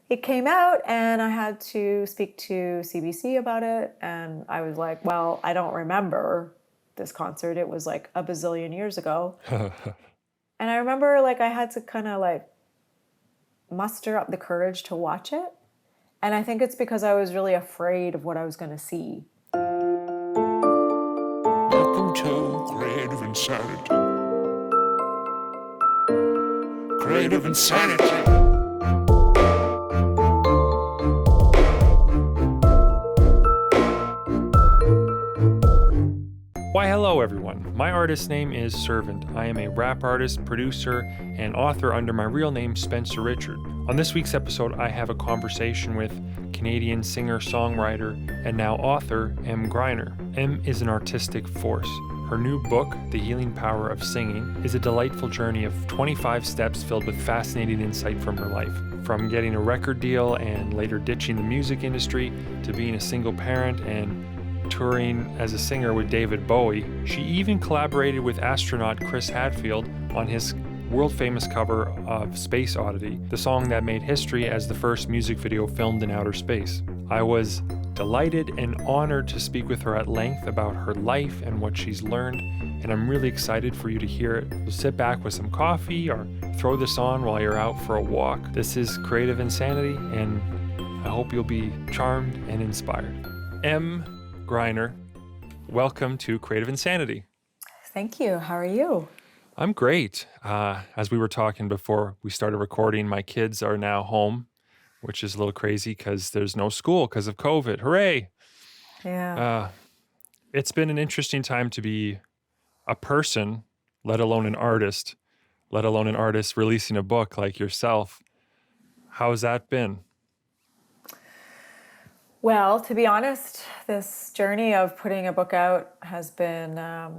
it came out and I had to speak to CBC about it. And I was like, well, I don't remember this concert. It was like a bazillion years ago. And I remember like I had to kind of like muster up the courage to watch it. And I think it's because I was really afraid of what I was going to see. Welcome to Creative Insanity. Creative Insanity. Why, hello everyone. My artist name is Servant. I am a rap artist, producer, and author under my real name, Spencer Richard. On this week's episode, I have a conversation with Canadian singer-songwriter and now author Emm Gryner. Emm is an artistic force. Her new book, The Healing Power of Singing, is a delightful journey of 25 steps filled with fascinating insight from her life. From getting a record deal and later ditching the music industry to being a single parent and touring as a singer with David Bowie, she even collaborated with astronaut Chris Hadfield on his world-famous cover of Space Oddity, the song that made history as the first music video filmed in outer space. I was delighted and honored to speak with her at length about her life and what she's learned, and I'm really excited for you to hear it. So sit back with some coffee or throw this on while you're out for a walk. This is Creative Insanity, and I hope you'll be charmed and inspired. Emm Gryner, welcome to Creative Insanity. Thank you. How are you? I'm great. As we were talking before we started recording, my kids are now home, which is a little crazy because there's no school because of COVID. Hooray! Yeah. It's been an interesting time to be a person, let alone an artist releasing a book like yourself. How's that been? Well, to be honest, this journey of putting a book out has been a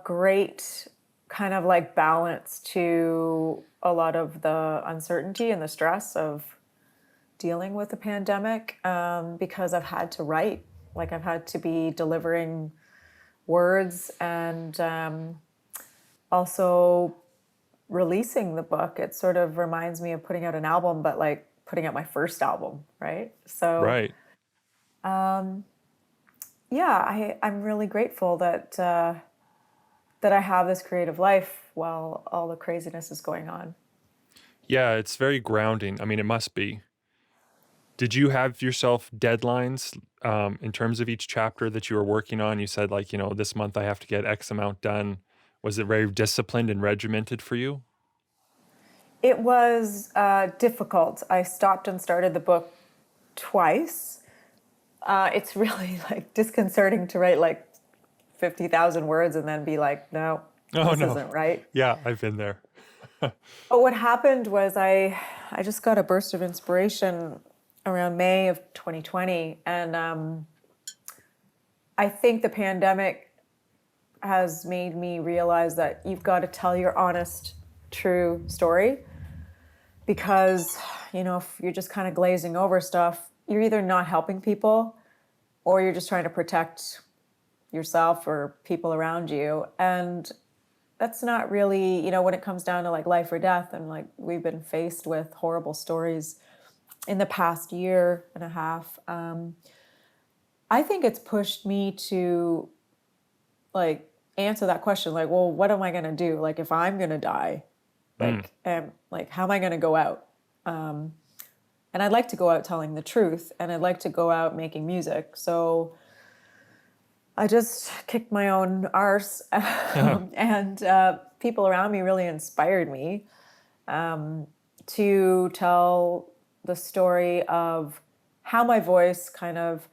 great kind of like balance to a lot of the uncertainty and the stress of dealing with the pandemic, because I've had to write, like I've had to be delivering words and also releasing the book. It sort of reminds me of putting out an album, but like putting out my first album, right? So Right. yeah, I'm really grateful that that I have this creative life while all the craziness is going on. Yeah, it's very grounding. I mean, it must be. Did you have yourself deadlines in terms of each chapter that you were working on? You said like, this month I have to get X amount done. Was it very disciplined and regimented for you? It was difficult. I stopped and started the book twice. It's really like disconcerting to write like 50,000 words and then be like, no, Oh, this no. isn't right. Yeah, I've been there. But what happened was I just got a burst of inspiration around May of 2020. And I think the pandemic has made me realize that you've got to tell your honest, true story. Because, if you're just kind of glazing over stuff, you're either not helping people or you're just trying to protect yourself or people around you. And that's not really, when it comes down to like life or death, and like we've been faced with horrible stories in the past year and a half. I think it's pushed me to like answer that question, like, well, what am I going to do? Like, if I'm going to die, like, how am I going to go out? And I'd like to go out telling the truth, and I'd like to go out making music. So I just kicked my own arse, and people around me really inspired me to tell the story of how my voice kind of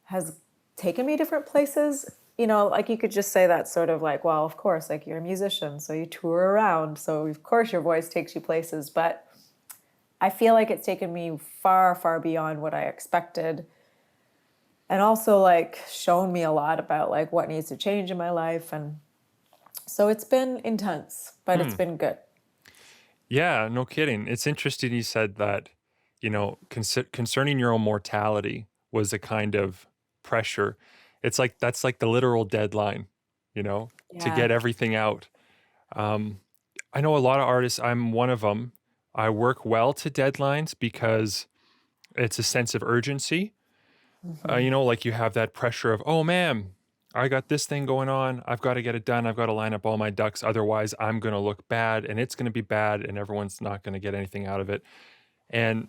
has taken me different places. Like you could just say that sort of like, well, of course, like you're a musician, so you tour around, so of course your voice takes you places. But I feel like it's taken me far, far beyond what I expected. And also like shown me a lot about like what needs to change in my life. And so it's been intense, but it's been good. Yeah, no kidding. It's interesting you said that, concerning your own mortality was a kind of pressure. It's like that's like the literal deadline, to Yeah. get everything out. I know a lot of artists, I'm one of them, I work well to deadlines because it's a sense of urgency. Mm-hmm. Like you have that pressure of, oh man, I got this thing going on. I've got to get it done. I've got to line up all my ducks. Otherwise, I'm going to look bad and it's going to be bad and everyone's not going to get anything out of it. And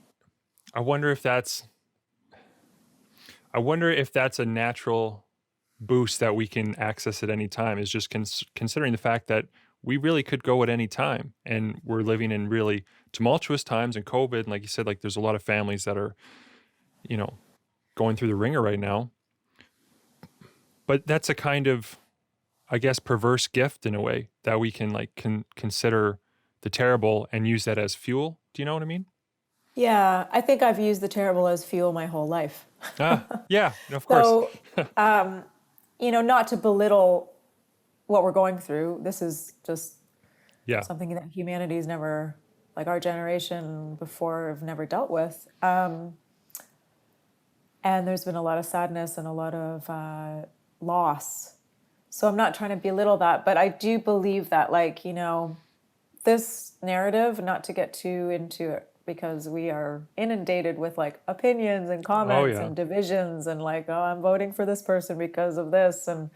I wonder if that's, a natural boost that we can access at any time, is just considering the fact that we really could go at any time, and we're living in really tumultuous times and COVID. And like you said, like there's a lot of families that are, you know, going through the ringer right now. But that's a kind of, I guess, perverse gift in a way that we can consider the terrible and use that as fuel. Do you know what I mean? Yeah, I think I've used the terrible as fuel my whole life. Yeah, of course. So, not to belittle what we're going through. This is just Yeah. something that humanity's never, like our generation before, have never dealt with. And there's been a lot of sadness and a lot of loss. So I'm not trying to belittle that, but I do believe that, this narrative, not to get too into it, because we are inundated with opinions and comments yeah. and divisions and I'm voting for this person because of this and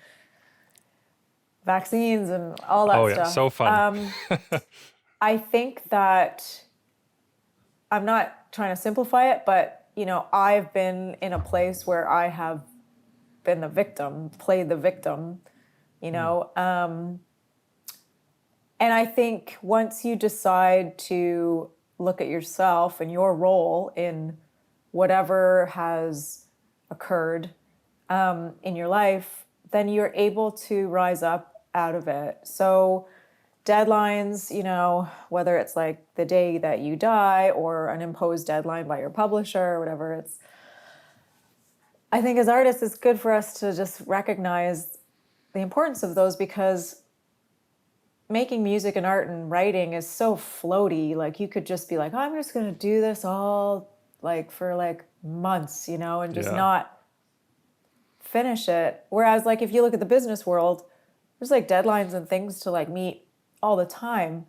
vaccines and all that Oh yeah, stuff. so fun. I think that I'm not trying to simplify it, but I've been in a place where I have been the victim, played the victim, and I think once you decide to look at yourself and your role in whatever has occurred in your life, then you're able to rise up out of it. So deadlines, whether it's the day that you die or an imposed deadline by your publisher or whatever, I think as artists, it's good for us to just recognize the importance of those, because making music and art and writing is so floaty. You could just be I'm just going to do this all for months, and just Yeah. not finish it. Whereas if you look at the business world, there's deadlines and things to meet all the time.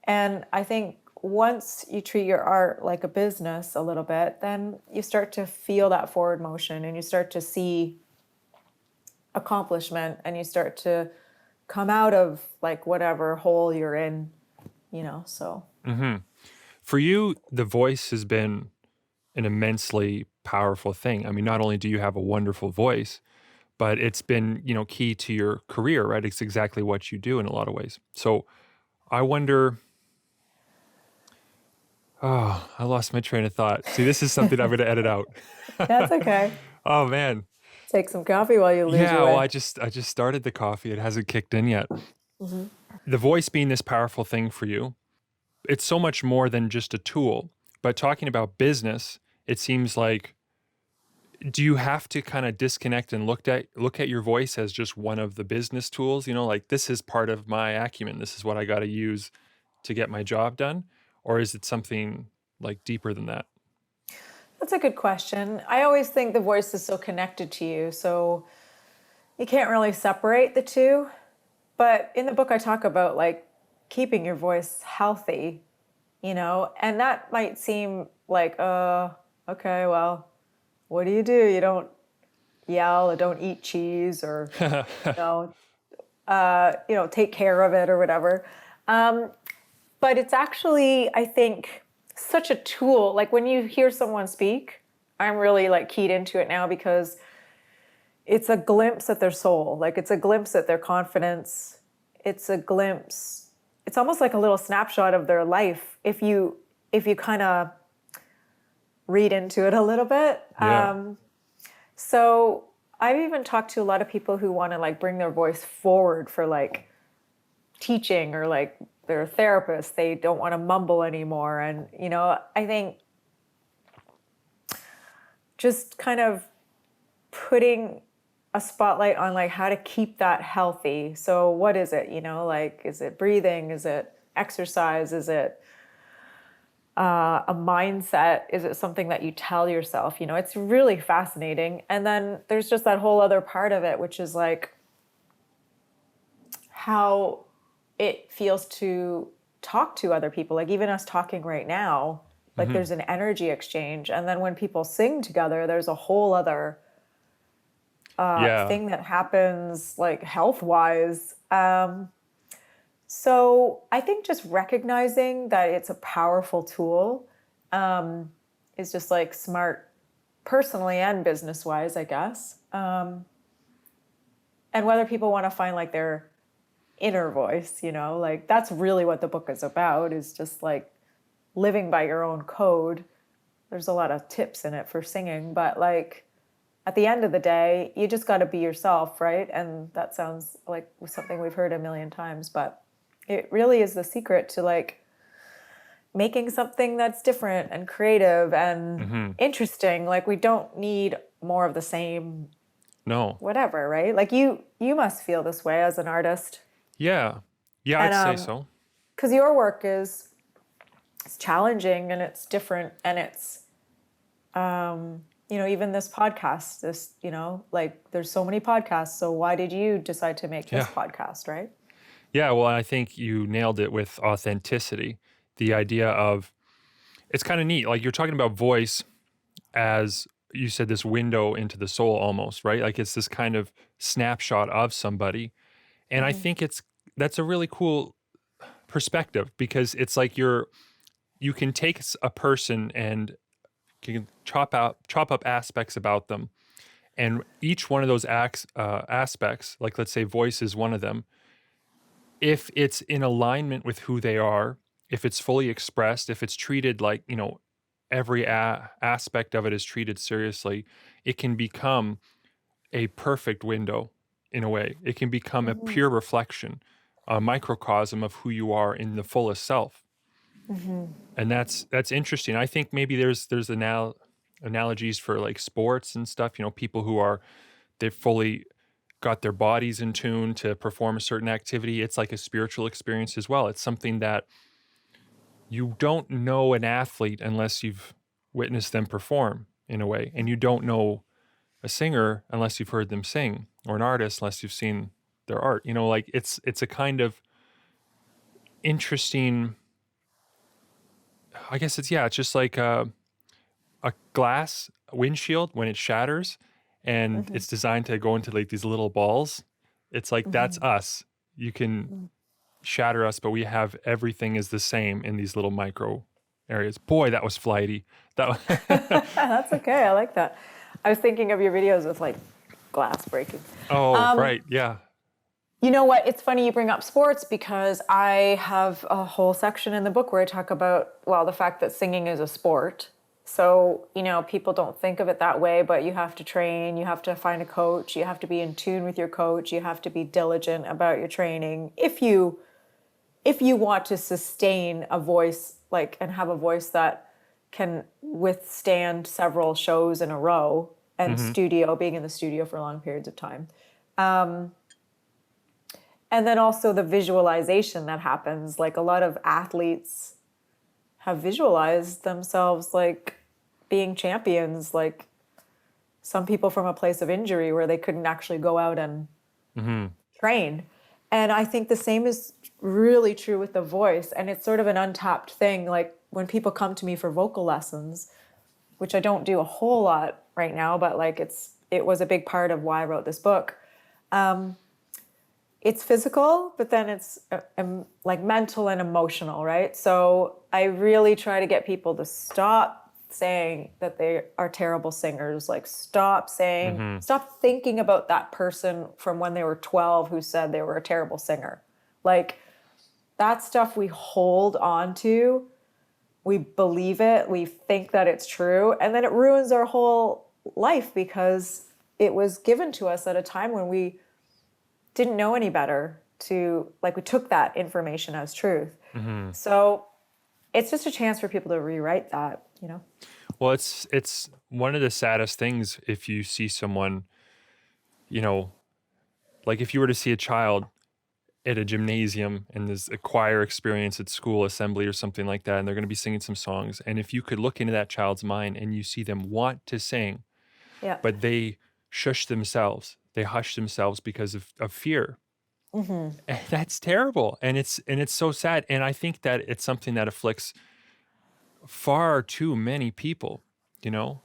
And I think once you treat your art like a business a little bit, then you start to feel that forward motion and you start to see accomplishment and you start to come out of whatever hole you're in, so. Mm-hmm. For you, the voice has been an immensely powerful thing. I mean, not only do you have a wonderful voice, but it's been, key to your career, right? It's exactly what you do in a lot of ways. So I wonder, oh, I lost my train of thought. See, this is something I'm going to edit out. That's okay. Oh man. Take some coffee while you lose Yeah, your well, way. I just started the coffee. It hasn't kicked in yet. Mm-hmm. The voice being this powerful thing for you, it's so much more than just a tool. But talking about business, it seems like, do you have to kind of disconnect and look at your voice as just one of the business tools? This is part of my acumen. This is what I got to use to get my job done, or is it something deeper than that? That's a good question. I always think the voice is so connected to you, so you can't really separate the two. But in the book, I talk about keeping your voice healthy, and that might seem okay, well, what do? You don't yell or don't eat cheese or, take care of it or whatever. But it's actually, I think, such a tool. When you hear someone speak, I'm really keyed into it now because it's a glimpse at their soul. It's a glimpse at their confidence. It's a glimpse. It's almost like a little snapshot of their life if you kind of read into it a little bit. Yeah. So I've even talked to a lot of people who want to bring their voice forward for teaching or they're a therapist. They don't want to mumble anymore. And, I think just kind of putting a spotlight on how to keep that healthy. So what is it, is it breathing? Is it exercise? Is it a mindset? Is it something that you tell yourself? It's really fascinating. And then there's just that whole other part of it, which is how it feels to talk to other people. Like even us talking right now, like there's an energy exchange. And then when people sing together, there's a whole other Yeah. thing that happens like health wise. So I think just recognizing that it's a powerful tool is just like smart personally and business wise, I guess. And whether people want to find like their inner voice, you know, like that's really what the book is about, is just like living by your own code. There's a lot of tips in it for singing, but like at the end of the day, you just got to be yourself, right? And that sounds like something we've heard a million times, but it really is the secret to like making something that's different and creative and interesting. Like we don't need more of the same No. whatever, right? Like you must feel this way as an artist. Yeah. Yeah, And, I'd say so. Because your work it's challenging and it's different and it's, you know, even this podcast, this, you know, like there's so many podcasts. So why did you decide to make this podcast, right? Yeah, well, I think you nailed it with authenticity. The idea of, it's kind of neat. Like you're talking about voice as you said, this window into the soul almost, right? Like it's this kind of snapshot of somebody. And I think that's a really cool perspective, because it's like you can take a person and you can chop up aspects about them. And each one of those aspects, like let's say voice is one of them, if it's in alignment with who they are, if it's fully expressed, if it's treated like, you know, every aspect of it is treated seriously, it can become a perfect window in a way. It can become a pure reflection, a microcosm of who you are in the fullest self. And that's interesting. I think maybe there's analogies for like sports and stuff, you know, people who they've fully got their bodies in tune to perform a certain activity. It's like a spiritual experience as well. It's something that you don't know an athlete unless you've witnessed them perform in a way. And you don't know a singer unless you've heard them sing, or an artist unless you've seen their art. You know, like it's a kind of interesting, I guess it's just like a glass windshield when it shatters and it's designed to go into like these little balls. It's like, that's us. You can shatter us, but we have everything is the same in these little micro areas. Boy, that was flighty. That's okay. I like that. I was thinking of your videos with like glass breaking. Oh, right. Yeah. You know what? It's funny you bring up sports, because I have a whole section in the book where I talk about, well, the fact that singing is a sport. So, you know, people don't think of it that way, but you have to train, you have to find a coach, you have to be in tune with your coach, you have to be diligent about your training. If you want to sustain a voice, like, and have a voice that can withstand several shows in a row and being in the studio for long periods of time. And then also the visualization that happens. Like a lot of athletes have visualized themselves like being champions, like some people from a place of injury where they couldn't actually go out and train. And I think the same is really true with the voice. And it's sort of an untapped thing. Like when people come to me for vocal lessons, which I don't do a whole lot right now, but like it was a big part of why I wrote this book. It's physical, but then it's like mental and emotional, right? So I really try to get people to stop saying that they are terrible singers. Like stop thinking about that person from when they were 12 who said they were a terrible singer. Like that stuff we hold on to, we believe it, we think that it's true, and then it ruins our whole life because it was given to us at a time when we didn't know any better, we took that information as truth. So it's just a chance for people to rewrite that, you know? Well, it's one of the saddest things if you see someone, you know, like if you were to see a child at a gymnasium and there's a choir experience at school assembly or something like that, and they're going to be singing some songs. And if you could look into that child's mind and you see them want to sing, but they shush themselves, they hush themselves because of fear. And that's terrible. And it's so sad. And I think that it's something that afflicts far too many people, you know?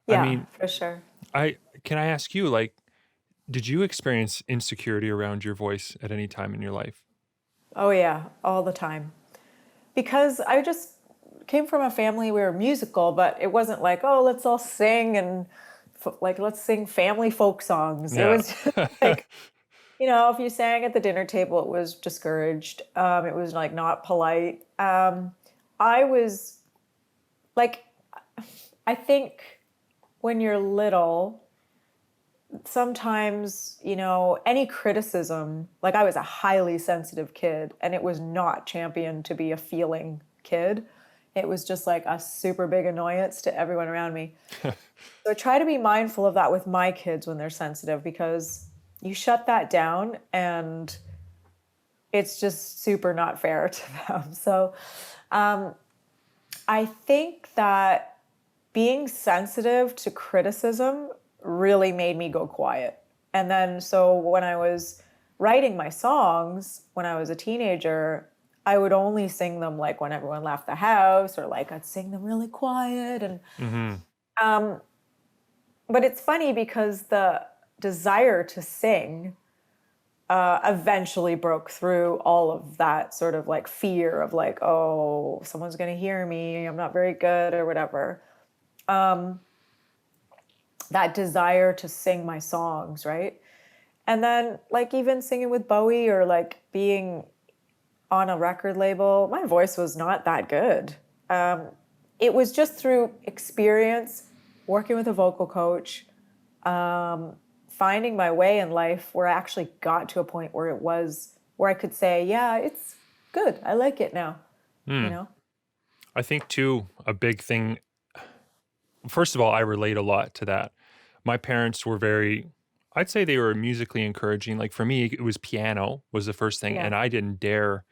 I Yeah, mean, for sure. I ask you, like, did you experience insecurity around your voice at any time in your life? Oh yeah, all the time. Because I just came from a family we were musical, but it wasn't like, oh, let's all sing and like let's sing family folk songs. It Yeah. was just like, if you sang at the dinner table, it was discouraged. It was like not polite. I was like, I think when you're little, sometimes, any criticism, like I was a highly sensitive kid and it was not championed to be a feeling kid. It was just like a super big annoyance to everyone around me. So I try to be mindful of that with my kids when they're sensitive because you shut that down and it's just super not fair to them. So I think that being sensitive to criticism really made me go quiet. And then, so when I was writing my songs when I was a teenager, I would only sing them like when everyone left the house, or like I'd sing them really quiet. And Hmm. but it's funny because the desire to sing eventually broke through all of that sort of like fear of like, oh, someone's going to hear me, I'm not very good or whatever. That desire to sing my songs, right? And then like even singing with Bowie or like being on a record label, my voice was not that good. It was just through experience, working with a vocal coach, finding my way in life where I actually got to a point where where I could say, yeah, it's good. I like it now, you know? I think too, a big thing, first of all, I relate a lot to that. My parents were I'd say they were musically encouraging. Like for me, it was piano was the first thing, Yeah. and I didn't dare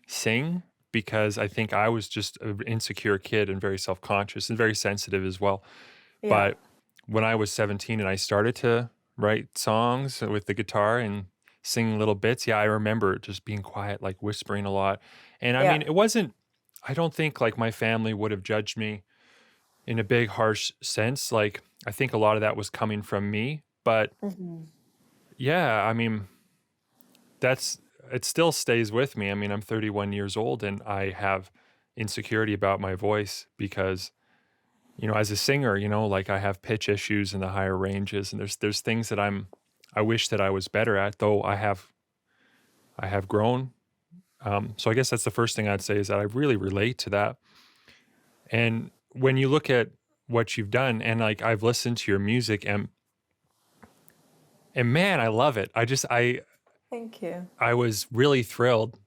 sing because I think I was just an insecure kid and very self-conscious and very sensitive as well. Yeah. But when I was 17 and I started to write songs with the guitar and sing little bits, yeah, I remember just being quiet, like whispering a lot. And I mean, Yeah. it wasn't, I don't think like my family would have judged me in a big, harsh sense. Like, I think a lot of that was coming from me. But yeah, I mean, it still stays with me. I mean, I'm 31 years old and I have insecurity about my voice because, as a singer, like I have pitch issues in the higher ranges and there's things that I wish that I was better at, though I have grown. So I guess that's the first thing I'd say is that I really relate to that. And when you look at what you've done and like I've listened to your music and man, I love it. Thank you. I was really thrilled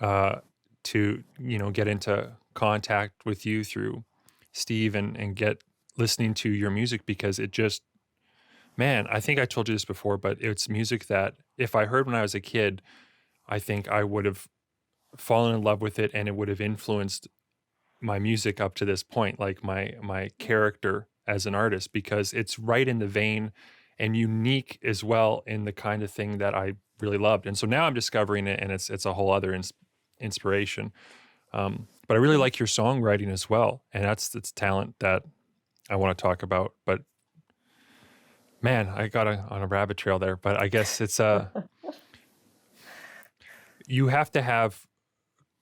uh, to get into contact with you through Steve and get listening to your music because it just, man, I think I told you this before, but it's music that if I heard when I was a kid, I think I would have fallen in love with it and it would have influenced my music up to this point, like my character as an artist, because it's right in the vein and unique as well in the kind of thing that I really loved. And so now I'm discovering it, and it's a whole other inspiration. But I really like your songwriting as well, and that's talent that I want to talk about. But man, I got on a rabbit trail there. But I guess it's you have to have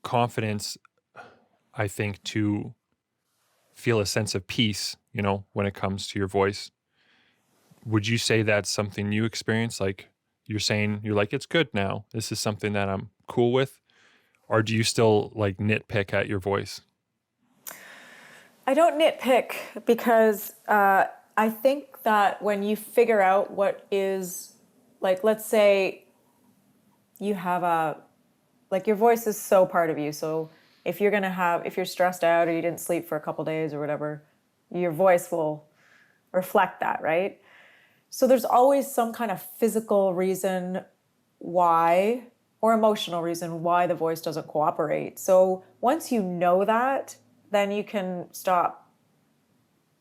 confidence, I think, to feel a sense of peace, when it comes to your voice. Would you say that's something you experience? Like you're saying, you're like, it's good now. This is something that I'm cool with. Or do you still like nitpick at your voice? I don't nitpick because I think that when you figure out what is, like, let's say you have like your voice is so part of you. So if you're stressed out or you didn't sleep for a couple days or whatever, your voice will reflect that, right? So there's always some kind of physical reason why, or emotional reason why the voice doesn't cooperate. So once you know that, then you can stop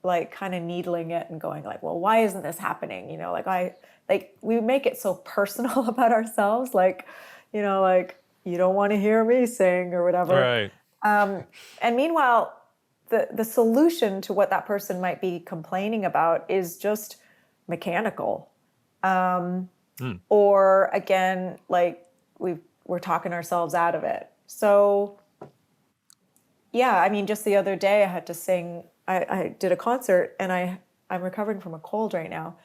like kind of needling it and going like, well, why isn't this happening? Like we make it so personal about ourselves. Like, like, you don't want to hear me sing or whatever. Right. And meanwhile, the solution to what that person might be complaining about is just mechanical. Or again, like we're talking ourselves out of it. So yeah, I mean, just the other day I had to sing, I did a concert and I'm recovering from a cold right now.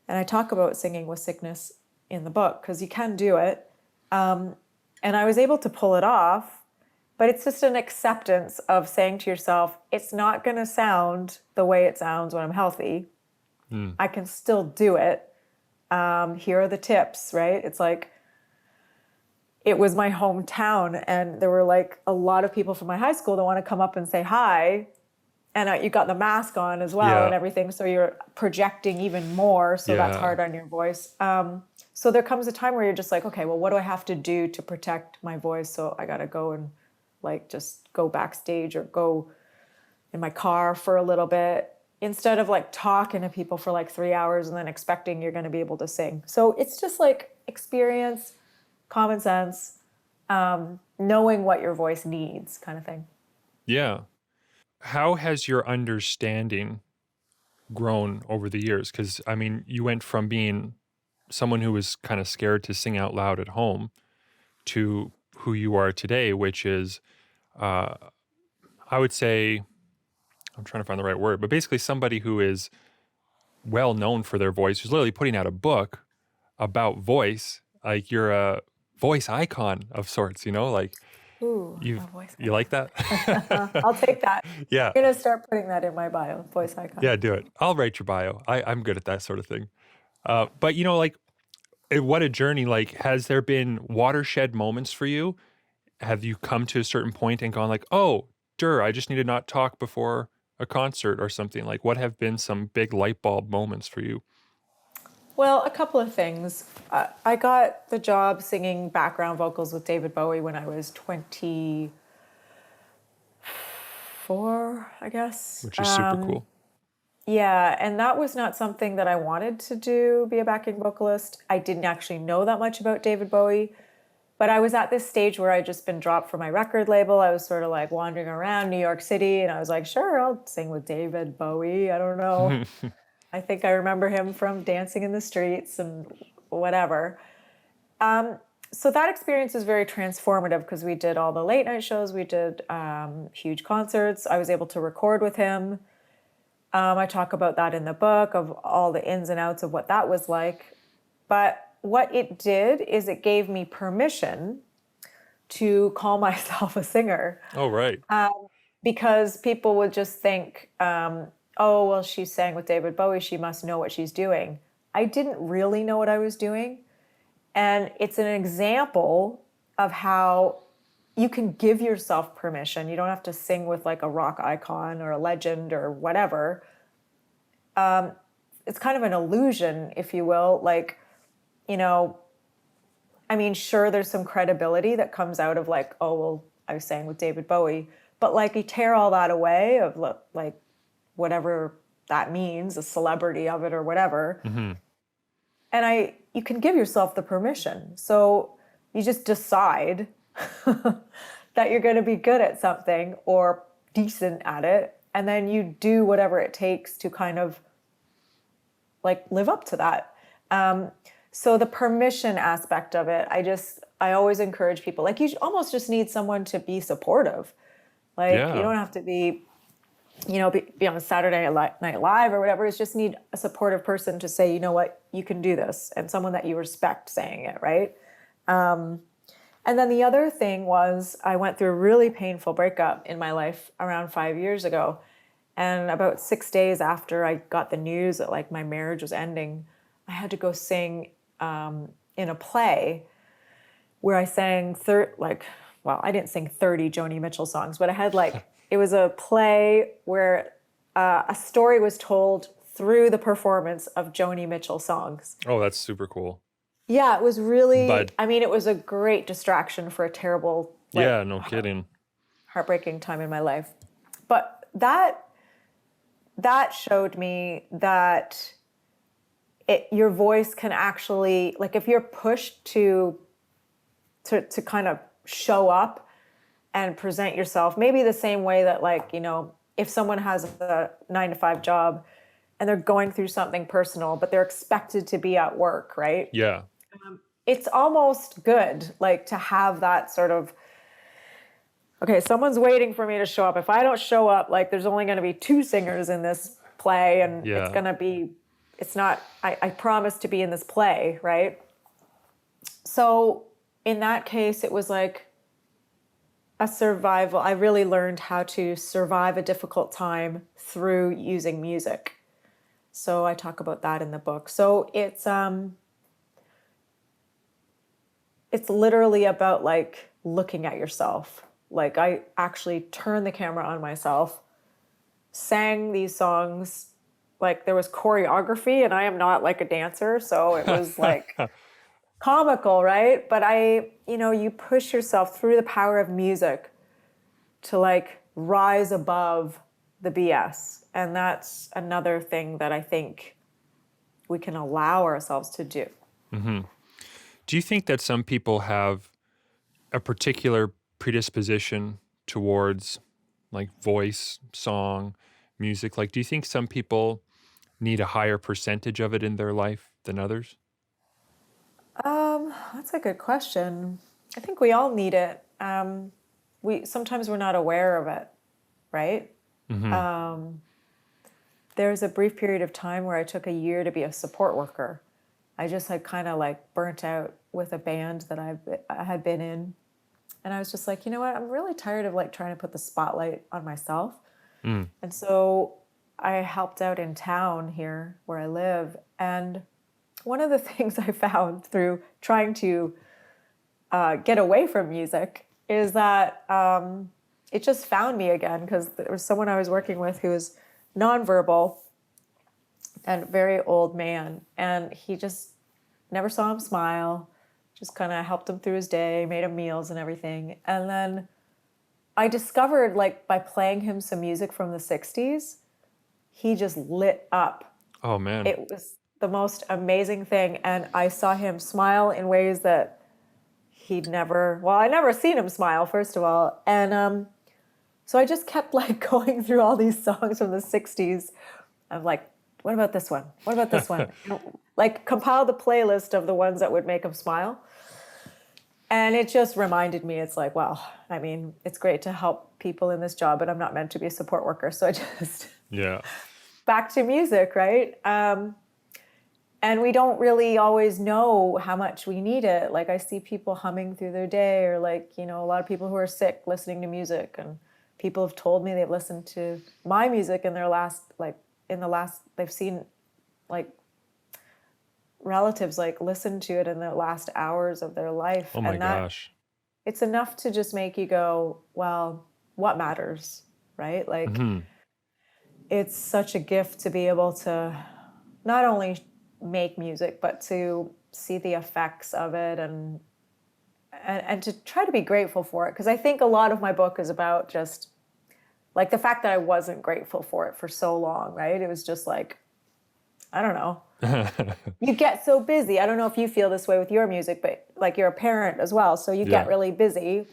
And I talk about singing with sickness in the book because you can do it. And I was able to pull it off, but it's just an acceptance of saying to yourself, it's not going to sound the way it sounds when I'm healthy. I can still do it. Here are the tips, right? It's like, it was my hometown and there were like a lot of people from my high school that want to come up and say hi. And you got the mask on as well and everything. So you're projecting even more. So that's hard on your voice. So there comes a time where you're just like, okay, well, what do I have to do to protect my voice? So I got to go and like just go backstage or go in my car for a little bit instead of like talking to people for like 3 hours and then expecting you're going to be able to sing. So it's just like experience, common sense, knowing what your voice needs kind of thing. Yeah. How has your understanding grown over the years? Because, I mean, you went from being someone who was kind of scared to sing out loud at home to who you are today, which is, I would say, I'm trying to find the right word, but basically somebody who is well known for their voice, who's literally putting out a book about voice. Like you're a voice icon of sorts, like Ooh, you a voice you like that? I'll take that. Yeah. I'm going to start putting that in my bio, voice icon. Yeah, do it. I'll write your bio. I'm good at that sort of thing. But like, what a journey. Like, has there been watershed moments for you? Have you come to a certain point and gone like, oh, I just need to not talk before a concert or something? Like, what have been some big light bulb moments for you? Well, a couple of things. I got the job singing background vocals with David Bowie when I was 24, I guess. Which is super cool. Yeah, and that was not something that I wanted to do, be a backing vocalist. I didn't actually know that much about David Bowie, but I was at this stage where I'd just been dropped from my record label. I was sort of like wandering around New York City, and I was like, sure, I'll sing with David Bowie. I don't know. I think I remember him from Dancing in the Streets and whatever. So that experience was very transformative because we did all the late night shows. We did huge concerts. I was able to record with him. I talk about that in the book of all the ins and outs of what that was like. But what it did is it gave me permission to call myself a singer. Oh, right. Because people would just think, oh, well, she sang with David Bowie. She must know what she's doing. I didn't really know what I was doing. And it's an example of how you can give yourself permission. You don't have to sing with like a rock icon or a legend or whatever. It's kind of an illusion, if you will. Like, I mean, sure, there's some credibility that comes out of like, oh, well, I sang with David Bowie. But like you tear all that away of like whatever that means, a celebrity of it or whatever. Mm-hmm. And you can give yourself the permission. So you just decide that you're going to be good at something or decent at it. And then you do whatever it takes to kind of like live up to that. So the permission aspect of it, I always encourage people, like you almost just need someone to be supportive. Like you don't have to be, be on Saturday Night Live or whatever. It's just need a supportive person to say, you know what, you can do this. And someone that you respect saying it, right? And then the other thing was I went through a really painful breakup in my life around 5 years ago. And about 6 days after I got the news that like my marriage was ending, I had to go sing in a play where I sang I didn't sing 30 Joni Mitchell songs, but I had it was a play where a story was told through the performance of Joni Mitchell songs. Oh, that's super cool. Yeah, it was really, it was a great distraction for a terrible, no kidding, heartbreaking time in my life. But that showed me that your voice can actually, like if you're pushed to to kind of show up and present yourself, maybe the same way that, like, if someone has a 9 to 5 job and they're going through something personal, but they're expected to be at work, right? Yeah. It's almost good, like, to have that sort of, okay, someone's waiting for me to show up. If I don't show up, like, there's only going to be 2 singers in this play, and Yeah. it's going to be, it's not, I promise to be in this play, right? So in that case, it was like a survival. I really learned how to survive a difficult time through using music. So I talk about that in the book. So it's literally about, like, looking at yourself. Like, I actually turned the camera on myself, sang these songs, like there was choreography, and I am not like a dancer, so it was like comical, right? But you push yourself through the power of music to, like, rise above the BS. And that's another thing that I think we can allow ourselves to do. Mm-hmm. Do you think that some people have a particular predisposition towards, like, voice, song, music? Like, do you think some people need a higher percentage of it in their life than others? That's a good question. I think we all need it. Sometimes we're not aware of it, right? Mm-hmm. There's a brief period of time where I took a year to be a support worker. I just had kind of, like, burnt out with a band that I had been in. And I was just like, you know what? I'm really tired of, like, trying to put the spotlight on myself. Mm. And so I helped out in town here where I live. And one of the things I found through trying to get away from music is that it just found me again, because there was someone I was working with who was nonverbal and very old man. And he just never saw him smile, just kind of helped him through his day, made him meals and everything. And then I discovered, like, by playing him some music from the 60s, he just lit up. Oh, man. It was the most amazing thing. And I saw him smile in ways that I'd never seen him smile, first of all. And so I just kept, like, going through all these songs from the 60s. I'm like, what about this one? What about this one? Like, compile the playlist of the ones that would make him smile. And it just reminded me, it's like, well, I mean, it's great to help people in this job, but I'm not meant to be a support worker. So I just, Yeah. back to music, right? And we don't really always know how much we need it. Like, I see people humming through their day, or, like, a lot of people who are sick listening to music, and people have told me they've listened to my music in they've seen, like, relatives, like, listen to it in the last hours of their life. Oh, my and gosh. It's enough to just make you go, well, what matters, right? Like, Mm-hmm. It's such a gift to be able to not only make music, but to see the effects of it, and to try to be grateful for it. Because I think a lot of my book is about just, like, the fact that I wasn't grateful for it for so long, right? It was just like, I don't know. You get so busy. I don't know if you feel this way with your music, but, like, you're a parent as well. So you get really busy,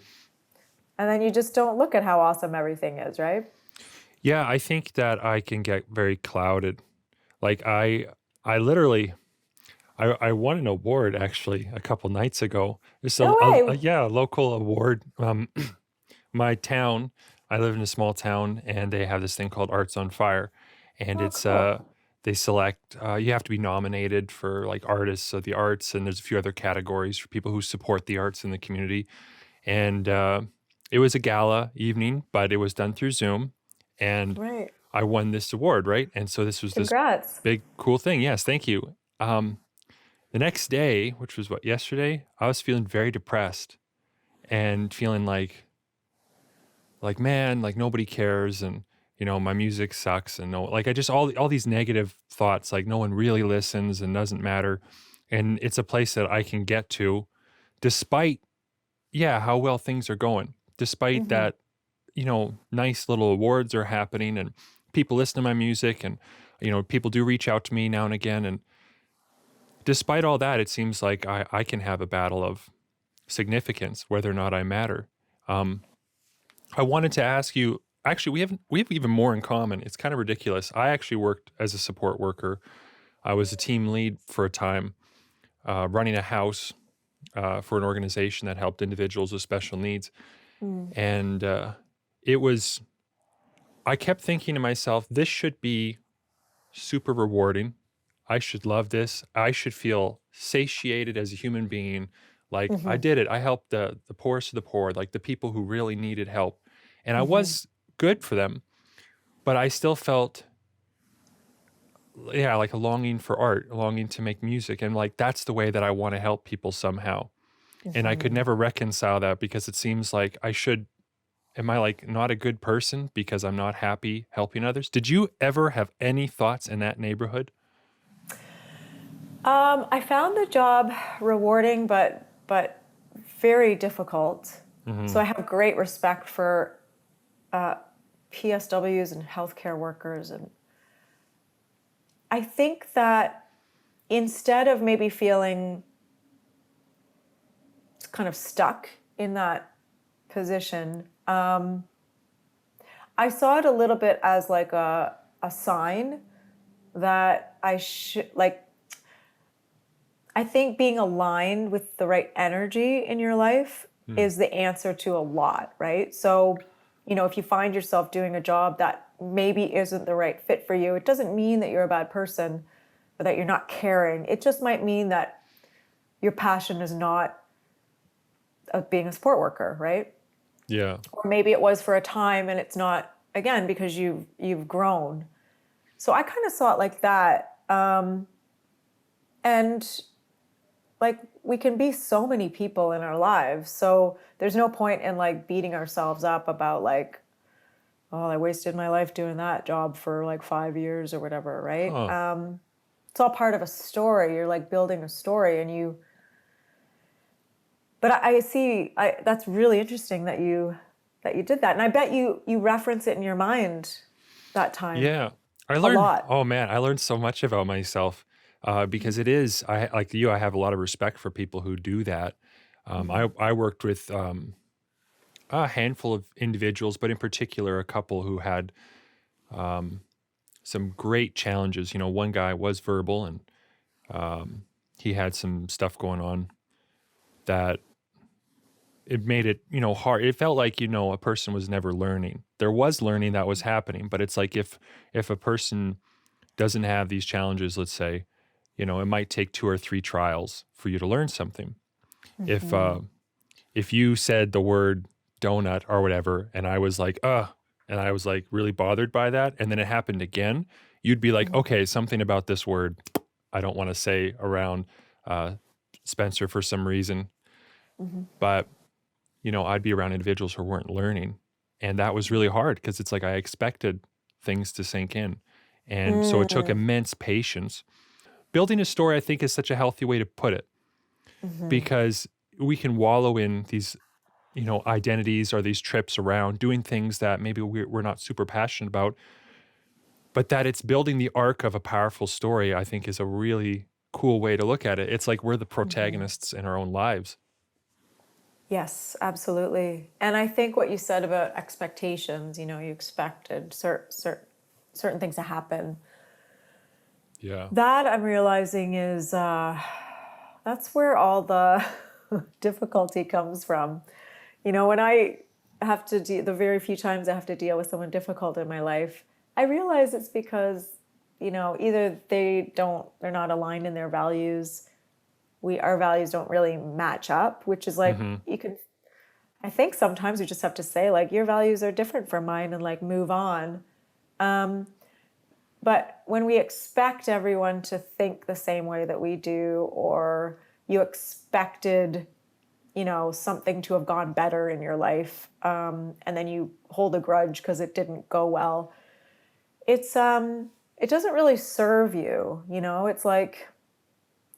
and then you just don't look at how awesome everything is, right? Yeah, I think that I can get very clouded. Like, I literally, I won an award, actually, a couple nights ago. It's No way. a local award. My town, I live in a small town, and they have this thing called Arts on Fire. And it's Cool. they select, you have to be nominated for, like, artists of the arts, and there's a few other categories for people who support the arts in the community. And it was a gala evening, but it was done through Zoom, and Right. I won this award, right? And so this was this Congrats. big, cool thing. Yes, thank you. The next day, which was yesterday, I was feeling very depressed and feeling like, man, like, nobody cares, and, my music sucks, and I just, all these negative thoughts, like, no one really listens and doesn't matter. And it's a place that I can get to despite, how well things are going, despite Mm-hmm. that, nice little awards are happening, and people listen to my music, and, people do reach out to me now and again. And despite all that, it seems like I can have a battle of significance, whether or not I matter. I wanted to ask you, actually, we have even more in common. It's kind of ridiculous. I actually worked as a support worker. I was a team lead for a time, running a house for an organization that helped individuals with special needs. And it was, I kept thinking to myself, this should be super rewarding. I should love this. I should feel satiated as a human being. Like I did it. I helped the poorest of the poor, like the people who really needed help. And I was good for them, but I still felt, yeah, like a longing for art, a longing to make music. And like, that's the way that I want to help people somehow. And I could never reconcile that because it seems like am I like not a good person because I'm not happy helping others? Did you ever have any thoughts in that neighborhood? I found the job rewarding, but very difficult. So I have great respect for PSWs and healthcare workers, and I think that instead of maybe feeling kind of stuck in that position, I saw it a little bit as like a sign that I should, like, I think being aligned with the right energy in your life is the answer to a lot, right? So, if you find yourself doing a job that maybe isn't the right fit for you, it doesn't mean that you're a bad person or that you're not caring. It just might mean that your passion is not of being a support worker, right? Yeah. Or maybe it was for a time and it's not again because you've grown. So I kind of saw it like that. And like we can be so many people in our lives. So there's no point in like beating ourselves up about like, oh, I wasted my life doing that job for like 5 years or whatever, right? Huh. It's all part of a story. You're like building a story but I see, that's really interesting that you did that. And I bet you reference it in your mind that time. Yeah. I A learned, lot. oh man, I learned so much about myself because it is, like you, I have a lot of respect for people who do that. I worked with a handful of individuals, but in particular, a couple who had some great challenges. One guy was verbal and he had some stuff going on that it made it, hard. It felt like, a person was never learning. There was learning that was happening, but it's like if a person doesn't have these challenges, let's say, it might take 2 or 3 trials for you to learn something. If you said the word donut or whatever, and I was like, and I was like really bothered by that, and then it happened again, you'd be like, okay, something about this word I don't want to say around Spencer for some reason. But, I'd be around individuals who weren't learning. And that was really hard because it's like I expected things to sink in. And so it took immense patience. Building a story, I think, is such a healthy way to put it because we can wallow in these, identities or these trips around doing things that maybe we're not super passionate about, but that it's building the arc of a powerful story, I think, is a really cool way to look at it. It's like we're the protagonists in our own lives. Yes, absolutely. And I think what you said about expectations, you expected certain things to happen. Yeah. That I'm realizing is that's where all the difficulty comes from. When I have to the very few times I have to deal with someone difficult in my life, I realize it's because, either they're not aligned in their values. Our values don't really match up, which is like, I think sometimes we just have to say like, your values are different from mine and like move on. But when we expect everyone to think the same way that we do, or you expected, something to have gone better in your life, and then you hold a grudge because it didn't go well, it doesn't really serve you, it's like,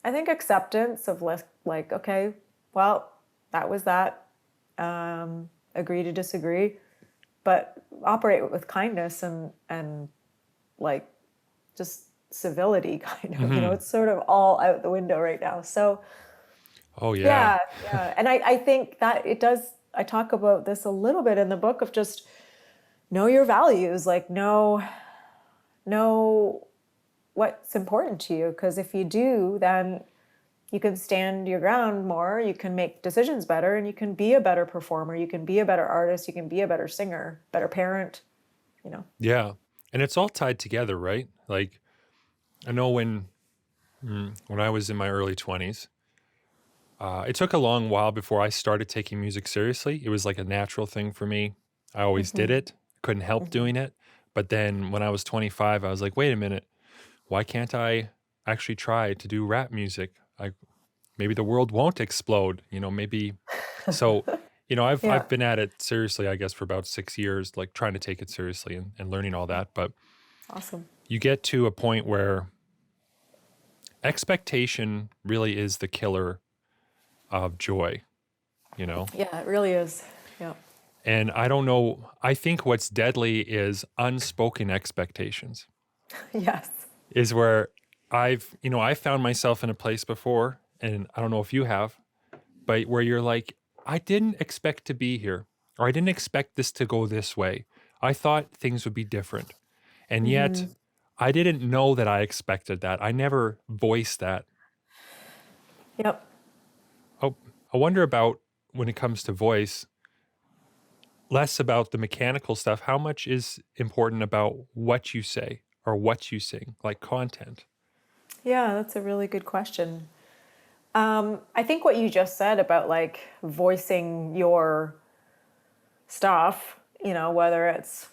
I think acceptance of like, okay, well, that was that. Agree to disagree, but operate with kindness and like just civility, kind of. It's sort of all out the window right now. So, Oh yeah. Yeah, yeah. And I think that it does, I talk about this a little bit in the book of just know your values, like know what's important to you. Because if you do, then you can stand your ground more, you can make decisions better, and you can be a better performer, you can be a better artist, you can be a better singer, better parent, you know. Yeah. And it's all tied together, right? Like I know when I was in my early 20s, it took a long while before I started taking music seriously. It was like a natural thing for me. I always did it. Couldn't help doing it. But then when I was 25, I was like, wait a minute, why can't I actually try to do rap music? Maybe the world won't explode, maybe. So, Yeah, I've been at it seriously, I guess, for about 6 years, like trying to take it seriously and learning all that. But awesome. you get to a point where expectation really is the killer of joy, you know? Yeah, it really is. Yeah. And I don't know, I think what's deadly is unspoken expectations, Yes. is where I found myself in a place before, and I don't know if you have, but where you're like, I didn't expect to be here, or I didn't expect this to go this way. I thought things would be different. And yet, I didn't know that I expected that. I never voiced that. Yep. Oh, I wonder about when it comes to voice, less about the mechanical stuff. How much is important about what you say or what you sing, like content? Yeah, that's a really good question. I think what you just said about like voicing your stuff, whether it's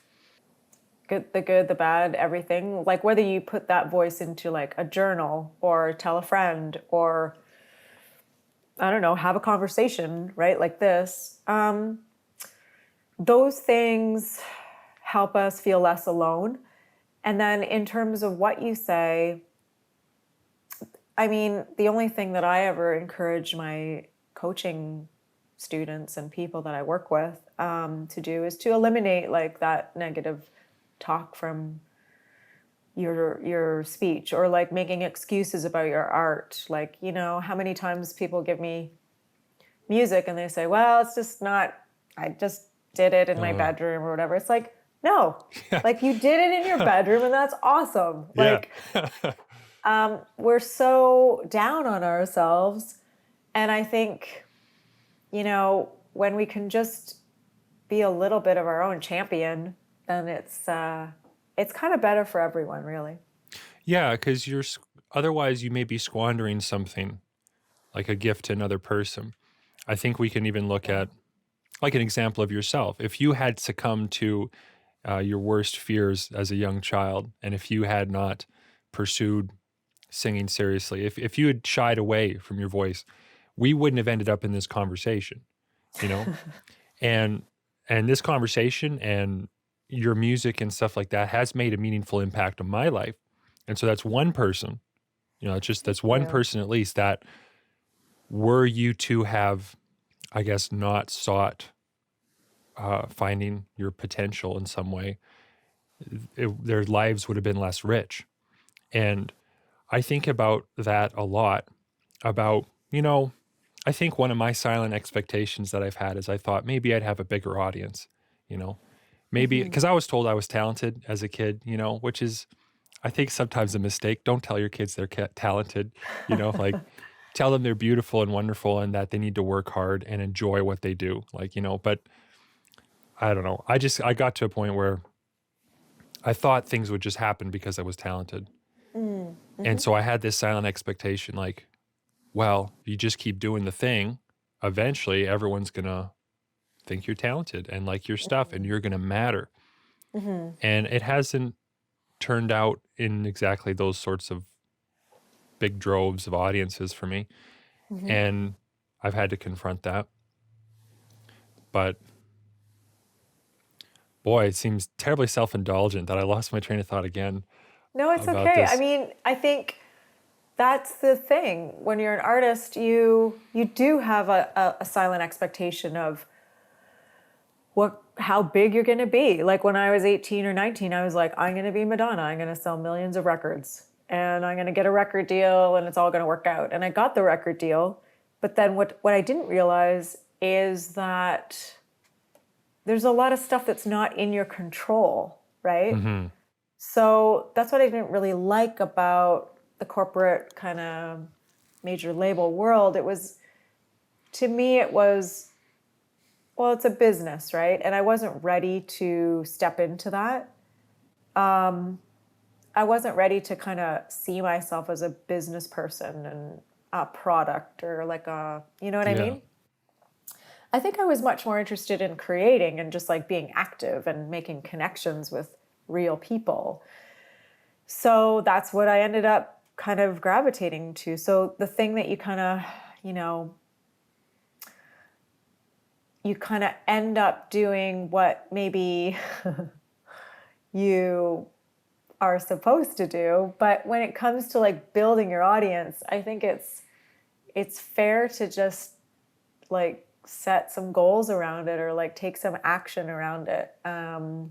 good, the bad, everything, like whether you put that voice into like a journal or tell a friend or, I don't know, have a conversation, right? Like this. Those things help us feel less alone. And then in terms of what you say, I mean, the only thing that I ever encourage my coaching students and people that I work with to do is to eliminate like that negative talk from your speech, or like making excuses about your art. Like, how many times people give me music and they say, well, it's just not, I just did it in my Uh, bedroom or whatever. It's like, no, yeah. like you did it in your bedroom and that's awesome. Yeah. Like, we're so down on ourselves. And I think, when we can just be a little bit of our own champion, then it's kind of better for everyone, really. Yeah, because otherwise you may be squandering something like a gift to another person. I think we can even look Yeah. at like an example of yourself. If you had succumbed to your worst fears as a young child, and if you had not pursued singing seriously, if you had shied away from your voice, we wouldn't have ended up in this conversation, you know? And this conversation and your music and stuff like that has made a meaningful impact on my life. And so that's one person, that's one Yeah. person at least that were you to have, I guess, not sought finding your potential in some way, their lives would have been less rich. And I think about that a lot about, I think one of my silent expectations that I've had is I thought maybe I'd have a bigger audience, you know, maybe because I was told I was talented as a kid, which is, I think sometimes a mistake. Don't tell your kids they're talented, like tell them they're beautiful and wonderful and that they need to work hard and enjoy what they do. Like, but I don't know. I got to a point where I thought things would just happen because I was talented. And so I had this silent expectation like, well, if you just keep doing the thing, eventually everyone's going to think you're talented and like your stuff and you're going to matter. And it hasn't turned out in exactly those sorts of big droves of audiences for me. And I've had to confront that. But boy, it seems terribly self-indulgent that I lost my train of thought again No, it's about okay. I this. mean, I think that's the thing. When you're an artist, you do have a silent expectation of how big you're going to be. Like when I was 18 or 19, I was like, I'm going to be Madonna. I'm going to sell millions of records and I'm going to get a record deal and it's all going to work out. And I got the record deal But then what I didn't realize is that there's a lot of stuff that's not in your control, right? Mm-hmm. So that's what I didn't really like about the corporate kind of major label world. It was, to me, it was, well, it's a business, right? And I wasn't ready to step into that. I wasn't ready to kind of see myself as a business person and a product or like a, you know what I Yeah. mean? I think I was much more interested in creating and just like being active and making connections with real people. So that's what I ended up kind of gravitating to. So the thing that you kind of, you know, you kind of end up doing what maybe you are supposed to do, but when it comes to like building your audience, I think it's fair to just like set some goals around it or like take some action around it. And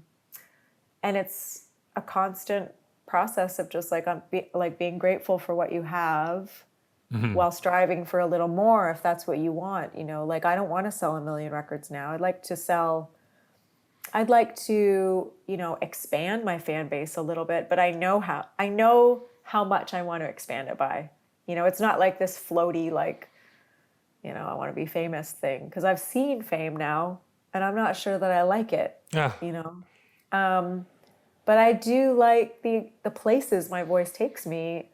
it's a constant process of just like being grateful for what you have while striving for a little more if that's what you want. You know, like I don't want to sell 1 million records now. I'd like to, you know, expand my fan base a little bit, but I know how much I want to expand it by. You know, it's not like this floaty, like, you know, I want to be famous thing, because I've seen fame now and I'm not sure that I like it, Yeah. you know. But I do like the places my voice takes me,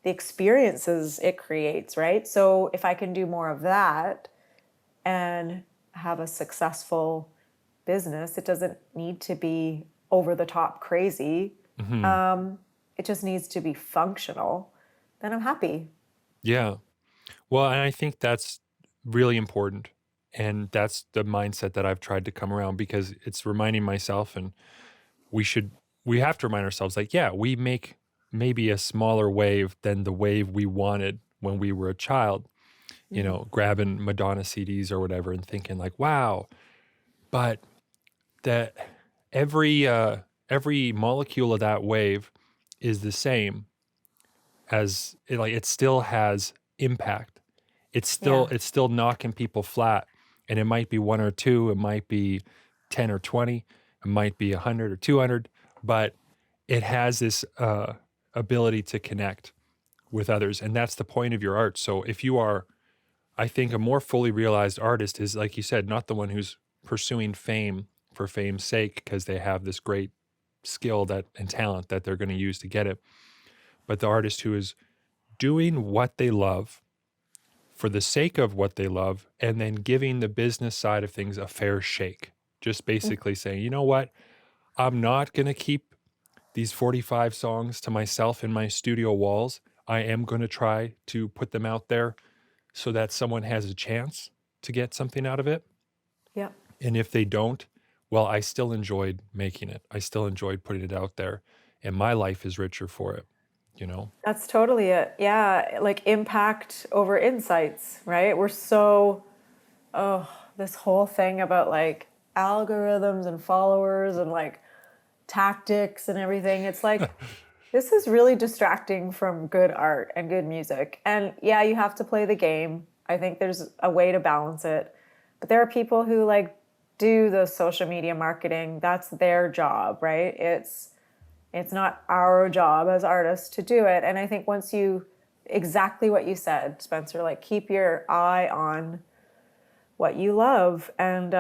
the experiences it creates, right? So if I can do more of that and have a successful business, it doesn't need to be over the top crazy. It just needs to be functional. Then I'm happy. Yeah. Well, and I think that's really important. And that's the mindset that I've tried to come around, because it's reminding myself, and we have to remind ourselves, like, yeah, we make maybe a smaller wave than the wave we wanted when we were a child, you know, grabbing Madonna CDs or whatever and thinking like, wow, but that every molecule of that wave is the same as it, like it still has impact. Yeah. It's still knocking people flat, and it might be one or two, it might be 10 or 20, it might be 100 or 200, but it has this ability to connect with others, and that's the point of your art. So if you are, I think, a more fully realized artist is, like you said, not the one who's pursuing fame for fame's sake because they have this great skill that and talent that they're going to use to get it, but the artist who is doing what they love for the sake of what they love, and then giving the business side of things a fair shake. Just basically saying, you know what, I'm not going to keep these 45 songs to myself in my studio walls. I am going to try to put them out there so that someone has a chance to get something out of it. Yeah. And if they don't, well, I still enjoyed making it. I still enjoyed putting it out there, and my life is richer for it, you know? That's totally it. Yeah, like impact over insights, right? We're so, this whole thing about like algorithms and followers and like tactics and everything. It's like, this is really distracting from good art and good music. And yeah, you have to play the game. I think there's a way to balance it. But there are people who like do the social media marketing. That's their job, right? It's not our job as artists to do it. And I think once you, exactly what you said, Spencer, like keep your eye on what you love and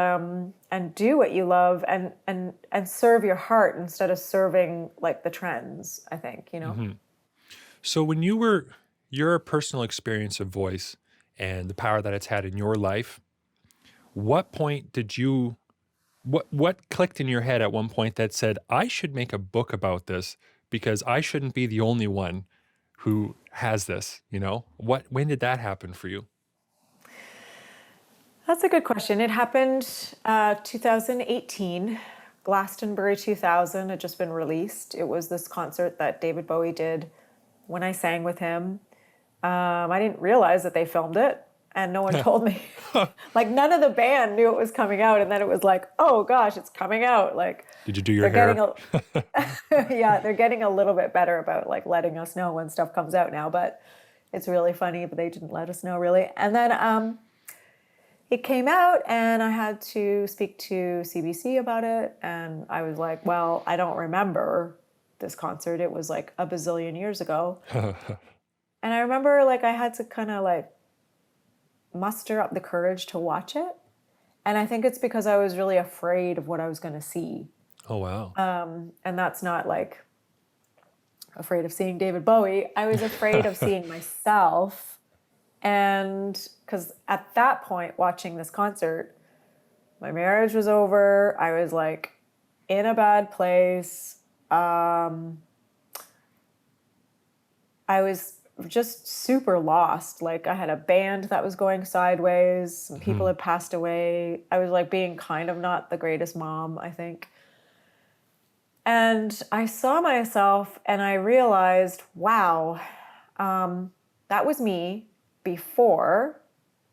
do what you love and serve your heart instead of serving like the trends, I think, you know? So when your personal experience of voice and the power that it's had in your life, what point did you, what clicked in your head at one point that said, I should make a book about this because I shouldn't be the only one who has this, you know? When did that happen for you? That's a good question. It happened 2018, Glastonbury 2000 had just been released. It was this concert that David Bowie did when I sang with him. I didn't realize that they filmed it, and no one told me. Like none of the band knew it was coming out, and then it was like, oh gosh, it's coming out. Like, Did you do your hair? yeah, they're getting a little bit better about like letting us know when stuff comes out now. But It's really funny, but they didn't let us know really. And then it came out and I had to speak to CBC about it. And I was like, well, I don't remember this concert. It was like a bazillion years ago. And I remember like I had to kind of like muster up the courage to watch it. And I think it's because I was really afraid of what I was going to see. Oh, wow. And that's not like afraid of seeing David Bowie. I was afraid of seeing myself. And because at that point, watching this concert, my marriage was over. I was like in a bad place. I was just super lost. Like I had a band that was going sideways. Some people had passed away. I was like being kind of not the greatest mom, I think. And I saw myself and I realized, wow, that was me before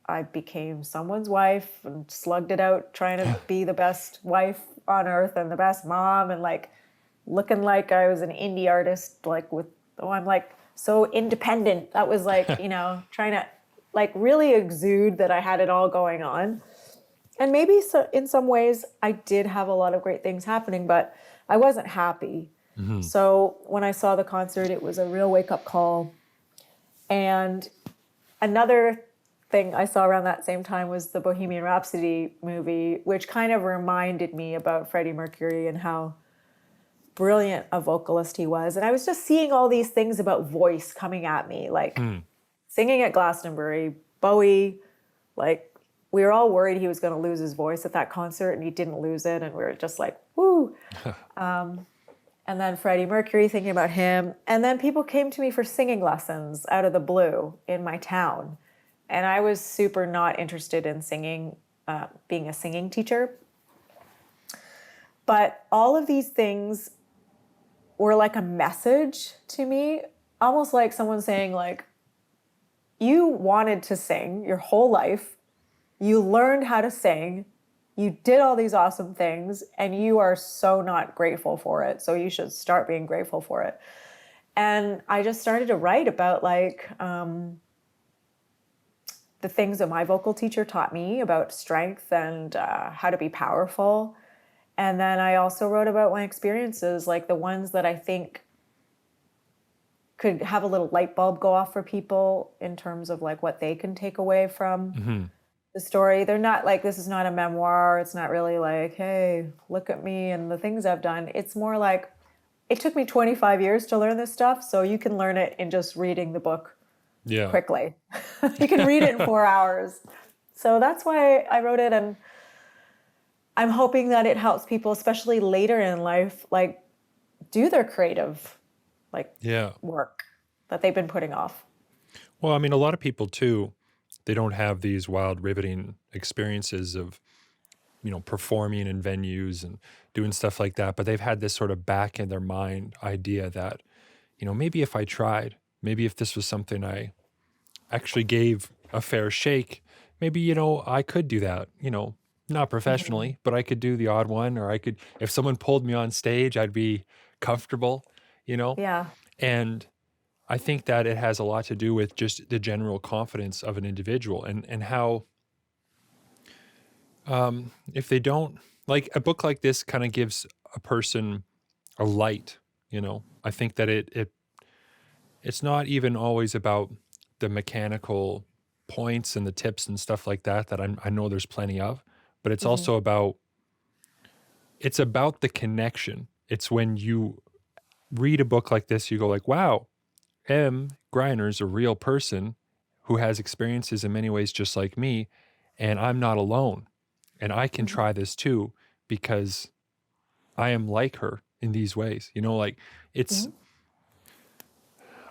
I became someone's wife and slugged it out trying to be the best wife on earth and the best mom and like looking like I was an indie artist, like with, I'm like so independent. That was like, you know, trying to like really exude that I had it all going on. And maybe so, in some ways I did have a lot of great things happening, but I wasn't happy. So when I saw the concert, it was a real wake-up call. And another thing I saw around that same time was the Bohemian Rhapsody movie, which kind of reminded me about Freddie Mercury and how brilliant a vocalist he was. And I was just seeing all these things about voice coming at me, like singing at Glastonbury, Bowie, like we were all worried he was going to lose his voice at that concert and he didn't lose it. And we were just like, woo. And then Freddie Mercury, thinking about him. And then people came to me for singing lessons out of the blue in my town. And I was super not interested in singing, being a singing teacher. But all of these things were like a message to me, almost like someone saying like, you wanted to sing your whole life. You learned how to sing. You did all these awesome things and you are so not grateful for it. So you should start being grateful for it. And I just started to write about like the things that my vocal teacher taught me about strength and how to be powerful. And then I also wrote about my experiences, like the ones that I think could have a little light bulb go off for people in terms of like what they can take away from the story. They're not like, this is not a memoir. It's not really like, hey, look at me and the things I've done. It's more like, it took me 25 years to learn this stuff. So you can learn it in just reading the book quickly. You can read it in 4 hours. So that's why I wrote it. And I'm hoping that it helps people, especially later in life, like do their creative work that they've been putting off. Well, I mean, a lot of people too, they don't have these wild, riveting experiences of, you know, performing in venues and doing stuff like that. But they've had this sort of back in their mind idea that, you know, maybe if I tried, maybe if this was something I actually gave a fair shake, maybe, you know, I could do that, you know, not professionally, but I could do the odd one, or I could, if someone pulled me on stage, I'd be comfortable, you know? Yeah. And I think that it has a lot to do with just the general confidence of an individual and how, if they don't, like a book like this kind of gives a person a light, you know. I think that it's not even always about the mechanical points and the tips and stuff like that I know there's plenty of, but it's also about, it's about the connection. It's when you read a book like this, you go like, wow, Emm Gryner's a real person who has experiences in many ways just like me, and I'm not alone. And I can try this too because I am like her in these ways. You know, like it's,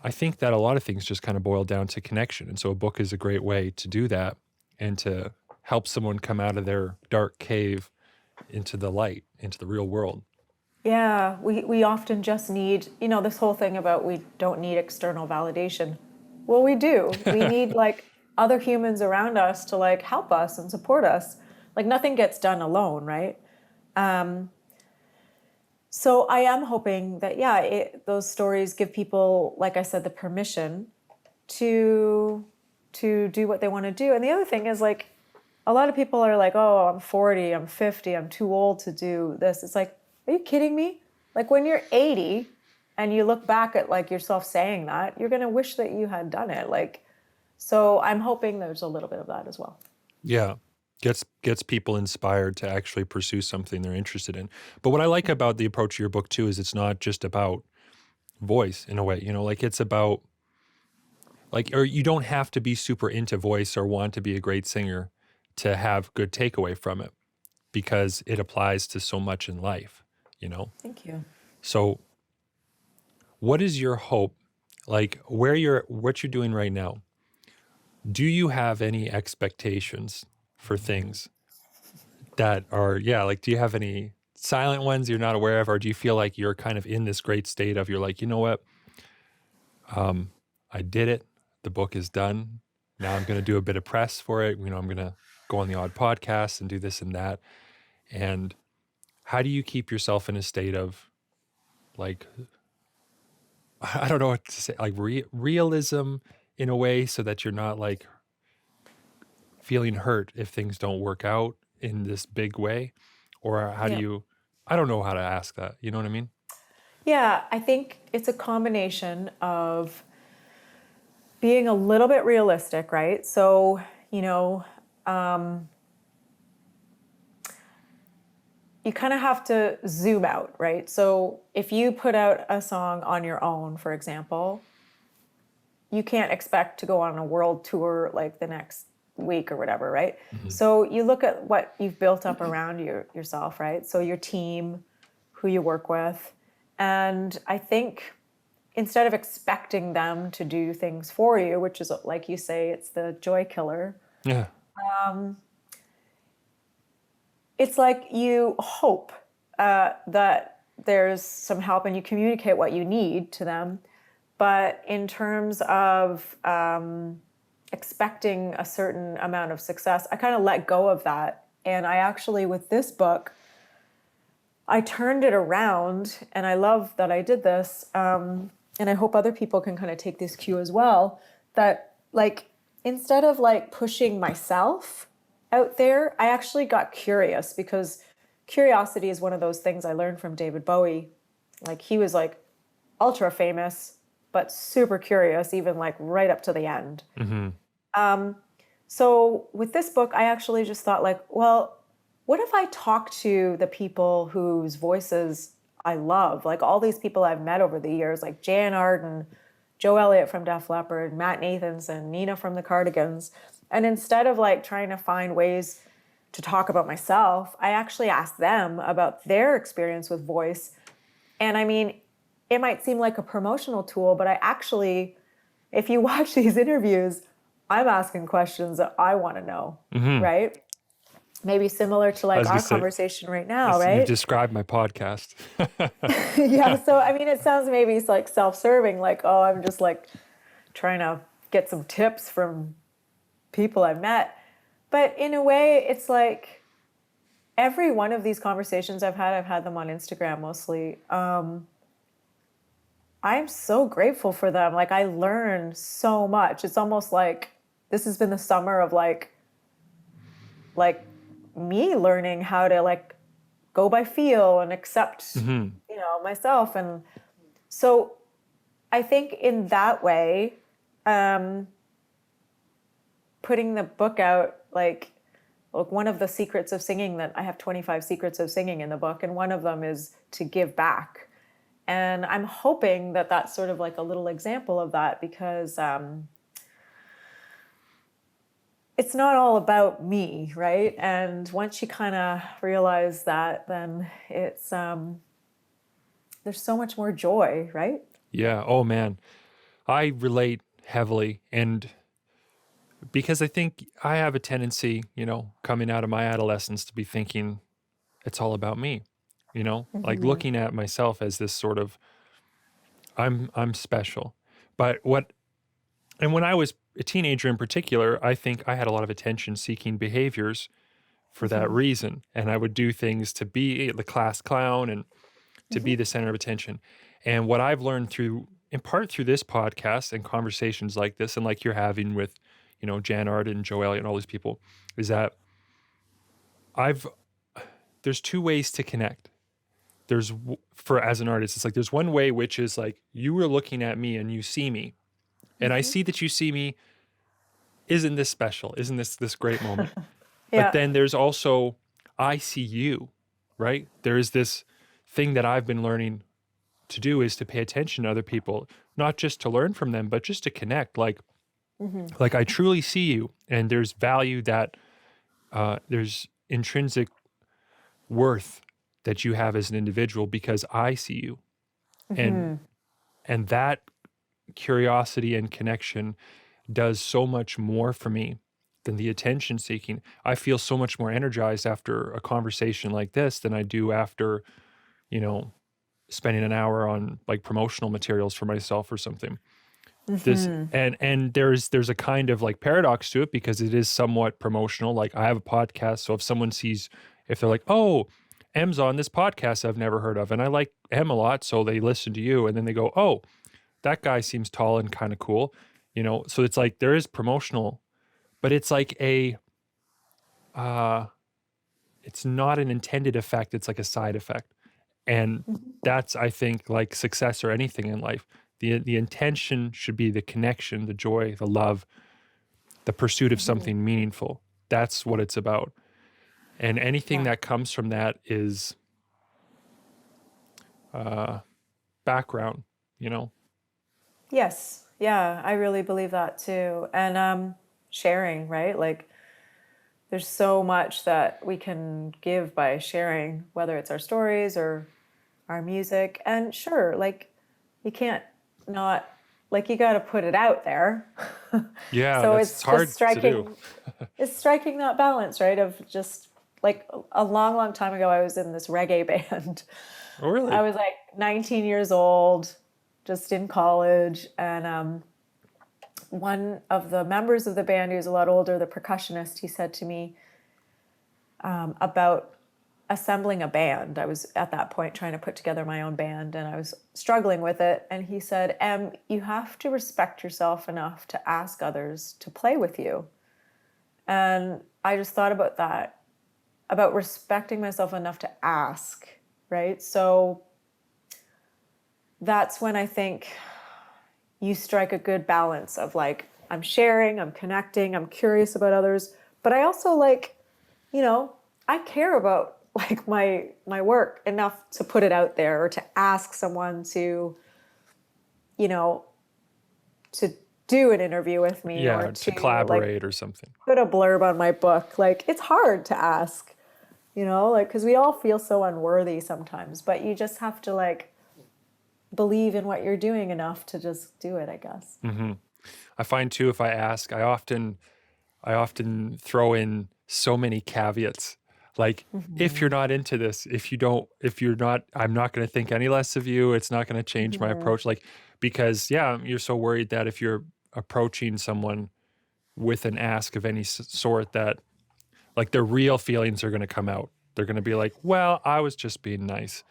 I think that a lot of things just kind of boil down to connection. And so a book is a great way to do that and to help someone come out of their dark cave into the light, into the real world. Yeah, we often just need, you know, this whole thing about we don't need external validation. Well, we do. We need like other humans around us to like help us and support us. Like nothing gets done alone, right? So I am hoping that, those stories give people, like I said, the permission to do what they want to do. And the other thing is like, a lot of people are like, oh, I'm 40, I'm 50, I'm too old to do this. It's like, are you kidding me? Like when you're 80 and you look back at like yourself saying that, you're going to wish that you had done it. Like, so I'm hoping there's a little bit of that as well. Yeah. Gets people inspired to actually pursue something they're interested in. But what I like about the approach of your book too is it's not just about voice in a way, like it's about like, or you don't have to be super into voice or want to be a great singer to have good takeaway from it, because it applies to so much in life, Thank you. So what is your hope? Like what you're doing right now, do you have any expectations for things that are, like, do you have any silent ones you're not aware of? Or do you feel like you're kind of in this great state of, you're like, you know what? I did it. The book is done. Now I'm going to do a bit of press for it. I'm going to go on the odd podcast and do this and that. And how do you keep yourself in a state of like, I don't know what to say, like realism in a way, so that you're not like feeling hurt if things don't work out in this big way? Or how do you, I don't know how to ask that. You know what I mean? Yeah, I think it's a combination of being a little bit realistic, right? So, you kind of have to zoom out, right? So if you put out a song on your own, for example, you can't expect to go on a world tour like the next week or whatever, right? Mm-hmm. So you look at what you've built up around yourself, right? So your team, who you work with. And I think instead of expecting them to do things for you, which is, like you say, it's the joy killer. Yeah. It's like you hope that there's some help and you communicate what you need to them. But in terms of expecting a certain amount of success, I kind of let go of that. And I actually, with this book, I turned it around, and I love that I did this. And I hope other people can kind of take this cue as well, that like, instead of like pushing myself out there, I actually got curious, because curiosity is one of those things I learned from David Bowie. Like he was like ultra famous, but super curious, even like right up to the end. Mm-hmm. So with this book, I actually just thought like, well, what if I talk to the people whose voices I love? Like all these people I've met over the years, like Jan Arden, Joe Elliott from Def Leppard, Matt Nathanson, Nina from the Cardigans. And instead of like trying to find ways to talk about myself, I actually asked them about their experience with voice. And I mean, it might seem like a promotional tool, but I actually, if you watch these interviews, I'm asking questions that I want to know, right? Maybe similar to like our conversation right now, right? You've described my podcast. Yeah, so I mean, it sounds maybe like self-serving, like, oh, I'm just like trying to get some tips from people I've met. But in a way, it's like every one of these conversations I've had them on Instagram mostly. I'm so grateful for them. Like I learned so much. It's almost like this has been the summer of like me learning how to like go by feel and accept, myself. And so I think in that way, putting the book out, like one of the secrets of singing, that I have 25 secrets of singing in the book, and one of them is to give back. And I'm hoping that that's sort of like a little example of that, because it's not all about me, right? And once you kind of realize that, then it's there's so much more joy, right? Yeah. Oh man, I relate heavily, and because I think I have a tendency, coming out of my adolescence, to be thinking it's all about me, like looking at myself as this sort of, I'm special. But when I was a teenager in particular, I think I had a lot of attention-seeking behaviors for that reason. And I would do things to be the class clown and to be the center of attention. And what I've learned through in part through this podcast and conversations like this, and like you're having with, Jan Arden and Joe Elliott and all these people, is that I've there's two ways to connect. For as an artist, it's like there's one way, which is like you are looking at me and you see me, and I see that you see me. Isn't this special? Isn't this great moment? Yeah. But then there's also I see you, right? There is this thing that I've been learning to do is to pay attention to other people, not just to learn from them, but just to connect. Like I truly see you, and there's value that there's intrinsic worth that you have as an individual because I see you, and that curiosity and connection does so much more for me than the attention seeking. I feel so much more energized after a conversation like this than I do after, spending an hour on like promotional materials for myself or something. This and there's a kind of like paradox to it because it is somewhat promotional. Like I have a podcast, so if they're like, oh, Emm's on this podcast I've never heard of, and I like Emm a lot, so they listen to you, and then they go, oh, that guy seems tall and kind of cool, So it's like there is promotional, but it's like it's not an intended effect. It's like a side effect, and that's I think like success or anything in life. The intention should be the connection, the joy, the love, the pursuit of something meaningful. That's what it's about. And anything that comes from that is background, Yes. Yeah, I really believe that too. And sharing, right? Like there's so much that we can give by sharing, whether it's our stories or our music. And sure, like you can't not like you got to put it out there. Yeah, So that's it's hard just striking to do. it's striking that balance, right? Of just like a long, long time ago, I was in this reggae band. Oh, really? I was like 19 years old, just in college, and one of the members of the band, who was a lot older, the percussionist, he said to me about assembling a band. I was at that point trying to put together my own band, and I was struggling with it. And he said, Em, you have to respect yourself enough to ask others to play with you. And I just thought about that, about respecting myself enough to ask, right? So that's when I think you strike a good balance of like, I'm sharing, I'm connecting, I'm curious about others, but I also like, I care about like my work enough to put it out there or to ask someone to, to do an interview with me Yeah, or to to collaborate like or something. put a blurb on my book. Like it's hard to ask, like because we all feel so unworthy sometimes, but you just have to like believe in what you're doing enough to just do it, I guess. I find too, if I ask, I often throw in so many caveats. Like, if you're not into this, if you're not, I'm not going to think any less of you. It's not going to change my approach. Like, because you're so worried that if you're approaching someone with an ask of any sort that like their real feelings are going to come out. They're going to be like, well, I was just being nice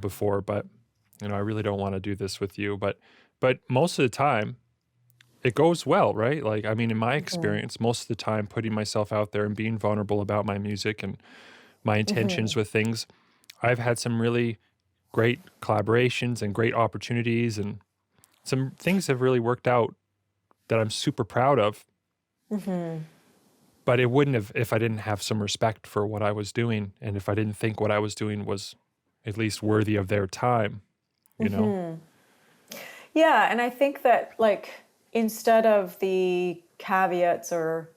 before, but I really don't want to do this with you. But most of the time it goes well, right? Like, I mean, in my experience, most of the time putting myself out there and being vulnerable about my music and my intentions with things, I've had some really great collaborations and great opportunities, and some things have really worked out that I'm super proud of. But it wouldn't have if I didn't have some respect for what I was doing, and if I didn't think what I was doing was at least worthy of their time, Yeah, and I think that like instead of the caveats or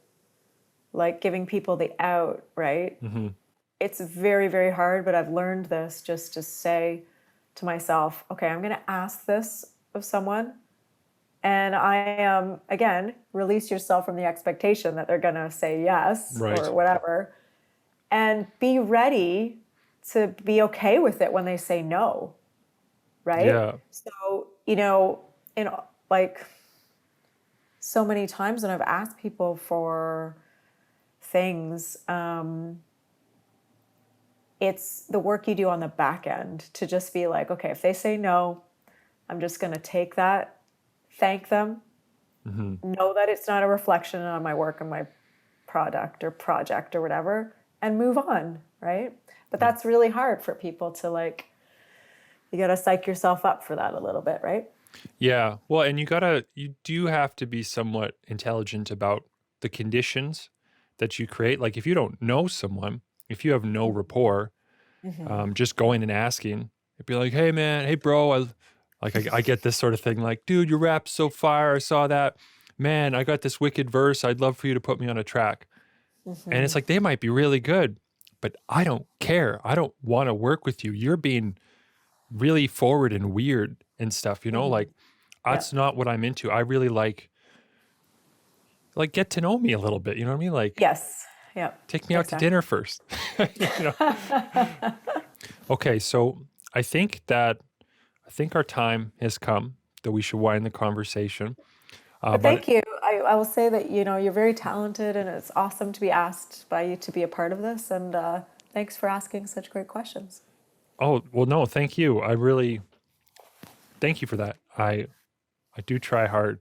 like giving people the out, right? It's very, very hard, but I've learned this just to say to myself, okay, I'm going to ask this of someone. And I am, again, release yourself from the expectation that they're going to say yes or whatever. And be ready to be okay with it when they say no, right? Yeah. So, in like so many times when I've asked people for things, it's the work you do on the back end to just be like, okay, if they say no, I'm just going to take that, thank them, know that it's not a reflection on my work and my product or project or whatever, and move on, right? But that's really hard for people to like, you got to psych yourself up for that a little bit, right? Yeah. Well, and you do have to be somewhat intelligent about the conditions that you create. Like if you don't know someone, if you have no rapport, just going and asking, it'd be like, hey man, hey bro, I get this sort of thing. Like, dude, your rap's so fire. I saw that. Man, I got this wicked verse. I'd love for you to put me on a track. And it's like, they might be really good, but I don't care. I don't want to work with you. You're being really forward and weird and stuff, like that's not what I'm into. I really like get to know me a little bit. You know what I mean? Like, Yes. Yeah. take me out to dinner first. Okay. So I think our time has come that we should wind the conversation. But thank you. I will say that, you're very talented and it's awesome to be asked by you to be a part of this. And thanks for asking such great questions. Oh, well, no, thank you. I really thank you for that. I do try hard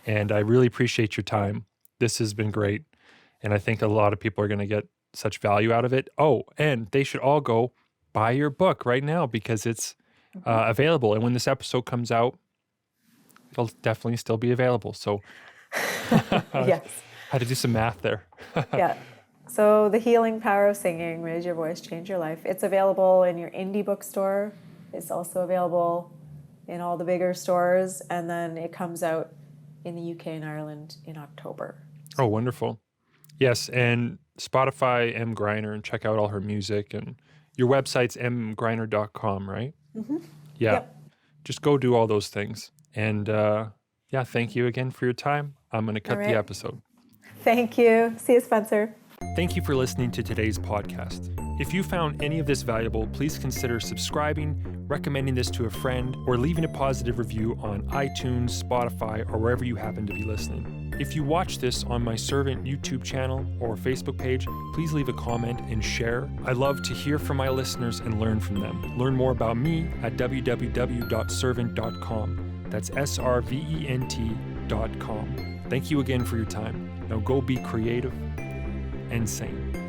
and I really appreciate your time. This has been great. And I think a lot of people are going to get such value out of it. Oh, and they should all go buy your book right now because it's available. And when this episode comes out, it'll definitely still be available. So Yes. had to do some math there. Yeah. So The Healing Power of Singing, Raise Your Voice, Change Your Life. It's available in your indie bookstore. It's also available in all the bigger stores. And then it comes out in the UK and Ireland in October. Oh, wonderful. Yes, and Spotify, Emm Gryner, and check out all her music. And your website's emmgryner.com, right? Yeah. Yep. Just go do all those things. And thank you again for your time. I'm going to cut All right. the episode. Thank you. See you, Spencer. Thank you for listening to today's podcast. If you found any of this valuable, please consider subscribing, recommending this to a friend, or leaving a positive review on iTunes, Spotify, or wherever you happen to be listening. If you watch this on my Servant YouTube channel or Facebook page, please leave a comment and share. I love to hear from my listeners and learn from them. Learn more about me at www.servant.com. That's SRVENT.com. Thank you again for your time. Now go be creative and sane.